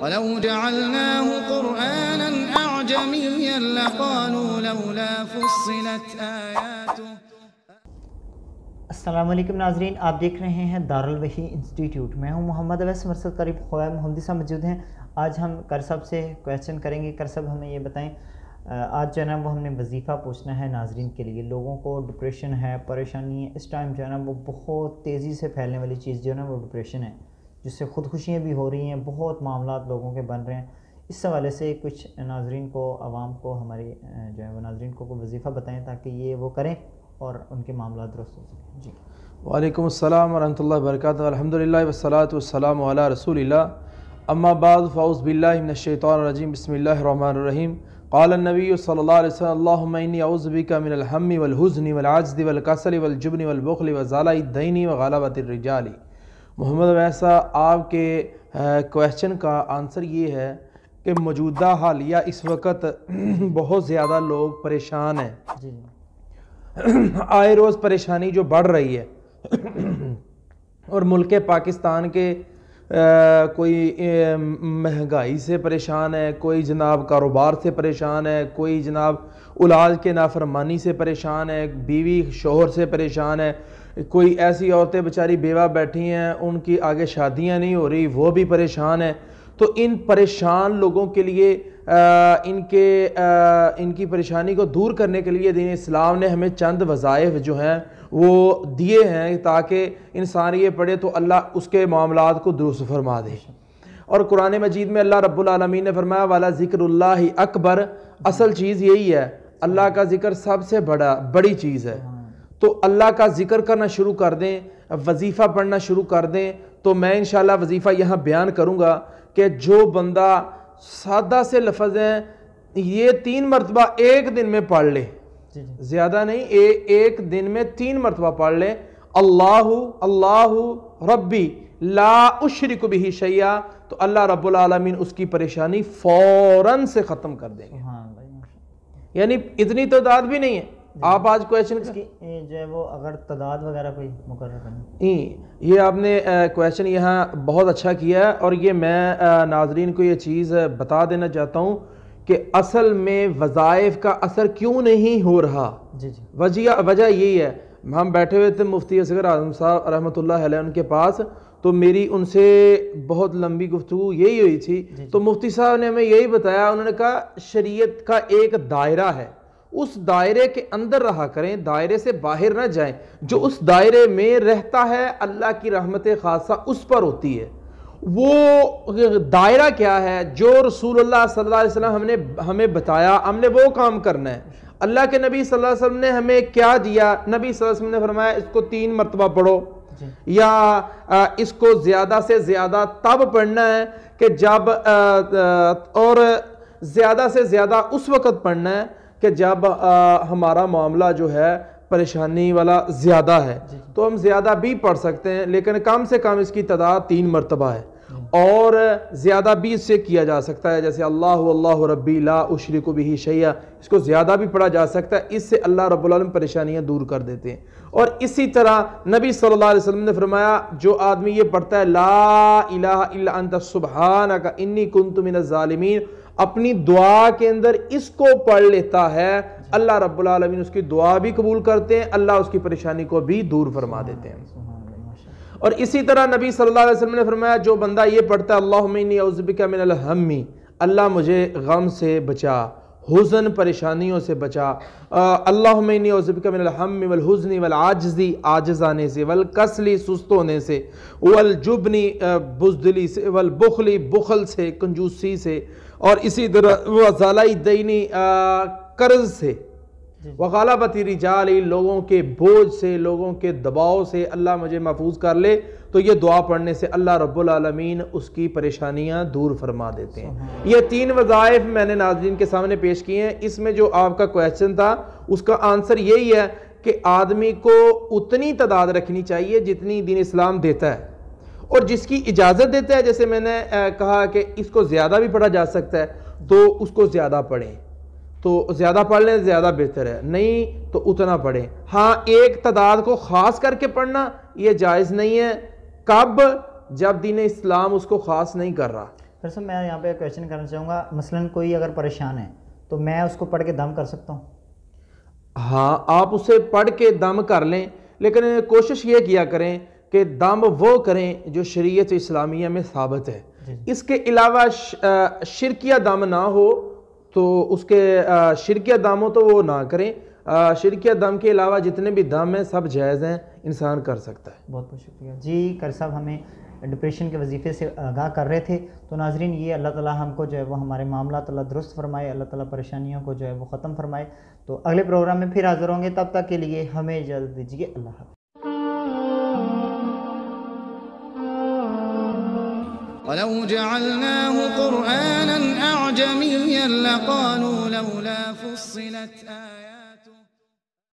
وَلَوْ جَعَلْنَاهُ قُرْآنًا أَعْجَمِيًّا لَقَالُوا لَوْلَا فُصِّلَتْ آيَاتُهُ۔ السلام علیکم ناظرین، آپ دیکھ رہے ہیں دارالوحی انسٹیٹیوٹ۔ میں ہوں محمد اویس مرسد قریب خواب محمدی صاحب موجود ہیں۔ آج ہم کر صاحب سے کویسچن کریں گے۔ کر صاحب ہمیں یہ بتائیں، آج جو ہے نا وہ ہم نے وظیفہ پوچھنا ہے ناظرین کے لیے۔ لوگوں کو ڈپریشن ہے، پریشانی ہے، اس ٹائم جو ہے نا وہ بہت تیزی سے پھیلنے والی چیز جو ہے نا وہ ڈپریشن ہے، جس سے خودکشیاں بھی ہو رہی ہیں، بہت معاملات لوگوں کے بن رہے ہیں۔ اس حوالے سے کچھ ناظرین کو، عوام کو، ہماری جو ہے وہ ناظرین کو وظیفہ بتائیں تاکہ یہ وہ کریں اور ان کے معاملات درست ہو سکیں۔ جی وعلیکم السلام ورحمۃ اللہ وبرکاتہ۔ الحمدللہ والصلاۃ والسلام علی رسول اللہ، اما بعد فاعوذ باللہ من الشیطان الرجیم، بسم اللہ الرحمن الرحیم۔ قال النبی صلی اللہ علیہ وسلم اللہم انی اعوذ بک من الہم والحزن والعجز والکسل والجبن والبخل وزوال الدین وغلبۃ الرجال۔ محمد ویسا آپ کے کویسچن کا آنسر یہ ہے کہ موجودہ حالیہ اس وقت بہت زیادہ لوگ پریشان ہیں، آئے روز پریشانی جو بڑھ رہی ہے، اور ملک پاکستان کے کوئی مہنگائی سے پریشان ہے، کوئی جناب کاروبار سے پریشان ہے، کوئی جناب اولاد کے نافرمانی سے پریشان ہے، بیوی شوہر سے پریشان ہے، کوئی ایسی عورتیں بیچاری بیوہ بیٹھی ہیں، ان کی آگے شادیاں نہیں ہو رہی، وہ بھی پریشان ہیں۔ تو ان پریشان لوگوں کے لیے ان کی پریشانی کو دور کرنے کے لیے دین اسلام نے ہمیں چند وظائف جو ہیں وہ دیے ہیں تاکہ انسان یہ پڑھے تو اللہ اس کے معاملات کو درست فرما دے۔ اور قرآن مجید میں اللہ رب العالمین نے فرمایا والا ذکر اللہ اکبر، اصل چیز یہی ہے، اللہ کا ذکر سب سے بڑی چیز ہے۔ تو اللہ کا ذکر کرنا شروع کر دیں، وظیفہ پڑھنا شروع کر دیں۔ تو میں انشاءاللہ وظیفہ یہاں بیان کروں گا کہ جو بندہ سادہ سے لفظ ہیں یہ 3 مرتبہ ایک دن میں پڑھ لے، زیادہ نہیں، ایک دن میں 3 مرتبہ پڑھ لے، اللہ ربی لا اشرک بہ شیئا، تو اللہ رب العالمین اس کی پریشانی فوراً سے ختم کر دیں گے۔ یعنی اتنی تعداد بھی نہیں ہے۔ آپ آج کویسچن کی جو ہے وہ اگر تعداد وغیرہ کوئی مقرر کریں، یہ آپ نے کویسچن یہاں بہت اچھا کیا ہے، اور یہ میں ناظرین کو یہ چیز بتا دینا چاہتا ہوں کہ اصل میں وظائف کا اثر کیوں نہیں ہو رہا۔ وجہ یہی ہے، ہم بیٹھے ہوئے تھے مفتی اصغر اعظم صاحب رحمۃ اللہ علیہ ان کے پاس، تو میری ان سے بہت لمبی گفتگو یہی ہوئی تھی۔ تو مفتی صاحب نے ہمیں یہی بتایا، انہوں نے کہا شریعت کا ایک دائرہ ہے، اس دائرے کے اندر رہا کریں، دائرے سے باہر نہ جائیں۔ جو اس دائرے میں رہتا ہے اللہ کی رحمت خاصہ اس پر ہوتی ہے۔ وہ دائرہ کیا ہے؟ جو رسول اللہ صلی اللہ علیہ وسلم ہمیں بتایا، ہم نے وہ کام کرنا ہے۔ اللہ کے نبی صلی اللہ علیہ وسلم نے ہمیں کیا دیا؟ نبی صلی اللہ علیہ وسلم نے فرمایا اس کو 3 مرتبہ پڑھو، یا اس کو زیادہ سے زیادہ تب پڑھنا ہے کہ جب، اور زیادہ سے زیادہ اس وقت پڑھنا ہے کہ جب ہمارا معاملہ جو ہے پریشانی والا زیادہ ہے، تو ہم زیادہ بھی پڑھ سکتے ہیں، لیکن کم سے کم اس کی تعداد 3 مرتبہ ہے، اور زیادہ بھی اس سے کیا جا سکتا ہے، جیسے اللہ ربی لا اشرک بہ شیئا، اس کو زیادہ بھی پڑھا جا سکتا ہے، اس سے اللہ رب العالمین پریشانیاں دور کر دیتے ہیں۔ اور اسی طرح نبی صلی اللہ علیہ وسلم نے فرمایا جو آدمی یہ پڑھتا ہے لا الہ الا انت سبحانک انی کنت من الظالمین، اپنی دعا کے اندر اس کو پڑھ لیتا ہے، اللہ رب العالمین اس کی دعا بھی قبول کرتے ہیں، اللہ اس کی پریشانی کو بھی دور فرما دیتے ہیں۔ اور اسی طرح نبی صلی اللہ علیہ وسلم نے فرمایا جو بندہ یہ پڑھتا ہے اللہم انی اعوذ بک من الہم، اللہ مجھے غم سے بچا، حزن پریشانیوں سے بچا، اللہم انی اعوذ بک من الہم والحزن والعجز، عاجز آنے سے، والکسل سست ہونے سے، والجبن بزدلی سے، والبخل بخل سے، کنجوسی سے، اور اسی طرح وزوال الدین قرض سے، وغلبۃ الرجال لوگوں کے بوجھ سے، لوگوں کے دباؤ سے اللہ مجھے محفوظ کر لے۔ تو یہ دعا پڑھنے سے اللہ رب العالمین اس کی پریشانیاں دور فرما دیتے ہیں۔ یہ 3 وظائف میں نے ناظرین کے سامنے پیش کیے ہیں۔ اس میں جو آپ کا کویسچن تھا اس کا آنسر یہی ہے کہ آدمی کو اتنی تعداد رکھنی چاہیے جتنی دین اسلام دیتا ہے، اور جس کی اجازت دیتا ہے، جیسے میں نے کہا کہ اس کو زیادہ بھی پڑھا جا سکتا ہے تو اس کو زیادہ پڑھیں، تو زیادہ پڑھ لیں زیادہ بہتر ہے، نہیں تو اتنا پڑھیں۔ ہاں ایک تعداد کو خاص کر کے پڑھنا یہ جائز نہیں ہے۔ کب؟ جب دین اسلام اس کو خاص نہیں کر رہا۔ پھر سب میں یہاں پہ کویشچن کرنا چاہوں گا، مثلاً کوئی اگر پریشان ہے تو میں اس کو پڑھ کے دم کر سکتا ہوں؟ ہاں آپ اسے پڑھ کے دم کر لیں، لیکن کوشش یہ کیا کریں کہ دم وہ کریں جو شریعت اسلامیہ میں ثابت ہے. اس کے علاوہ شرکیہ دم نہ ہو تو اس کے شرکیہ دم ہو تو وہ نہ کریں. شرکیہ دم کے علاوہ جتنے بھی دم ہیں سب جائز ہیں، انسان کر سکتا ہے. بہت بہت شکریہ جی. قاری صاحب ہمیں ڈپریشن کے وظیفے سے آگاہ کر رہے تھے. تو ناظرین یہ اللہ تعالیٰ ہم کو جو ہے وہ ہمارے معاملات اللہ درست فرمائے، اللہ تعالیٰ پریشانیوں کو جو ہے وہ ختم فرمائے. تو اگلے پروگرام میں پھر حاضر ہوں گے، تب تک کے لیے ہمیں اجازت دیجیے. اللہ حافظ. وَلَوْ جَعَلْنَاهُ قُرْآنًا أَعْجَمِيًّا لَقَالُوا لَوْلَا فُصِّلَتْ آيَاتُهُ